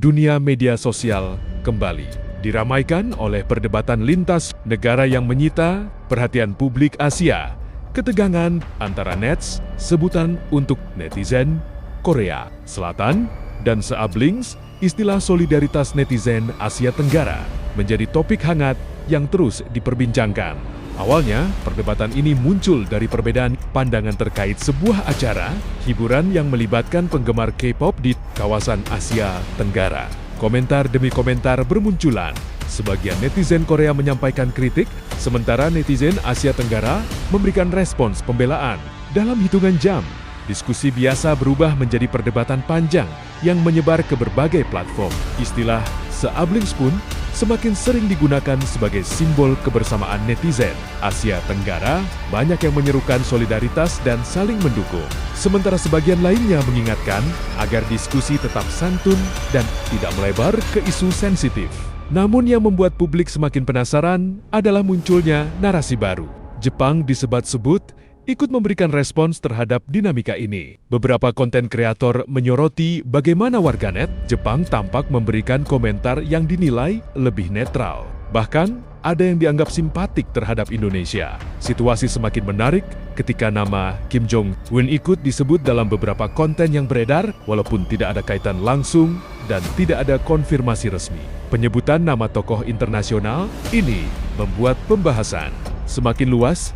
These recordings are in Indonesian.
dunia media sosial kembali diramaikan oleh perdebatan lintas negara yang menyita perhatian publik Asia. Ketegangan antara nets, sebutan untuk netizen Korea Selatan, dan Seablings, istilah solidaritas netizen Asia Tenggara, menjadi topik hangat yang terus diperbincangkan. Awalnya, perdebatan ini muncul dari perbedaan pandangan terkait sebuah acara hiburan yang melibatkan penggemar K-pop di kawasan Asia Tenggara. Komentar demi komentar bermunculan. Sebagian netizen Korea menyampaikan kritik, sementara netizen Asia Tenggara memberikan respons pembelaan. Dalam hitungan jam, diskusi biasa berubah menjadi perdebatan panjang yang menyebar ke berbagai platform. Istilah Seablings pun semakin sering digunakan sebagai simbol kebersamaan netizen Asia Tenggara. Banyak yang menyerukan solidaritas dan saling mendukung. Sementara sebagian lainnya mengingatkan agar diskusi tetap santun dan tidak melebar ke isu sensitif. Namun yang membuat publik semakin penasaran adalah munculnya narasi baru. Jepang disebat-sebut ikut memberikan respons terhadap dinamika ini. Beberapa konten kreator menyoroti bagaimana warganet Jepang tampak memberikan komentar yang dinilai lebih netral. Bahkan, ada yang dianggap simpatik terhadap Indonesia. Situasi semakin menarik ketika nama Kim Jong-un ikut disebut dalam beberapa konten yang beredar, walaupun tidak ada kaitan langsung dan tidak ada konfirmasi resmi. Penyebutan nama tokoh internasional ini membuat pembahasan semakin luas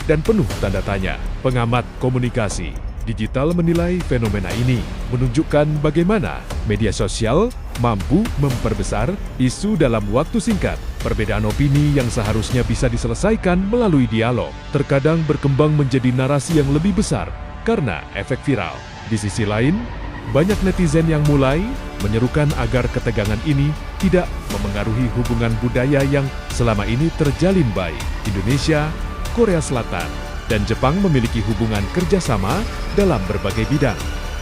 dan penuh tanda tanya. Pengamat komunikasi digital menilai fenomena ini menunjukkan bagaimana media sosial mampu memperbesar isu dalam waktu singkat. Perbedaan opini yang seharusnya bisa diselesaikan melalui dialog terkadang berkembang menjadi narasi yang lebih besar karena efek viral. Di sisi lain, banyak netizen yang mulai menyerukan agar ketegangan ini tidak memengaruhi hubungan budaya yang selama ini terjalin baik. Indonesia, Korea Selatan, dan Jepang memiliki hubungan kerjasama dalam berbagai bidang,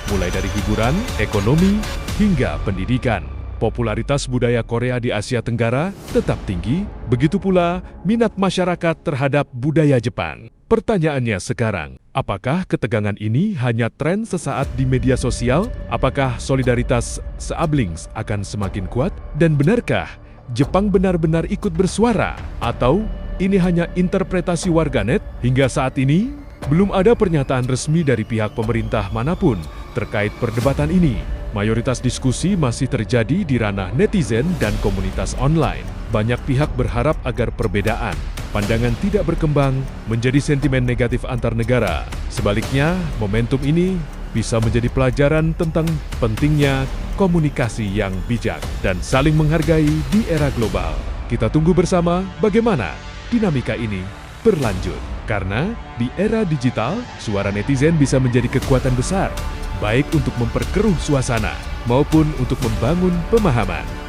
mulai dari hiburan, ekonomi, hingga pendidikan. Popularitas budaya Korea di Asia Tenggara tetap tinggi, begitu pula minat masyarakat terhadap budaya Jepang. Pertanyaannya sekarang, apakah ketegangan ini hanya tren sesaat di media sosial? Apakah solidaritas Seablings akan semakin kuat? Dan benarkah Jepang benar-benar ikut bersuara? Atau ini hanya interpretasi warganet? Hingga saat ini, belum ada pernyataan resmi dari pihak pemerintah manapun terkait perdebatan ini. Mayoritas diskusi masih terjadi di ranah netizen dan komunitas online. Banyak pihak berharap agar perbedaan pandangan tidak berkembang menjadi sentimen negatif antar negara. Sebaliknya, momentum ini bisa menjadi pelajaran tentang pentingnya komunikasi yang bijak dan saling menghargai di era global. Kita tunggu bersama bagaimana dinamika ini berlanjut. Karena di era digital, suara netizen bisa menjadi kekuatan besar, baik untuk memperkeruh suasana maupun untuk membangun pemahaman.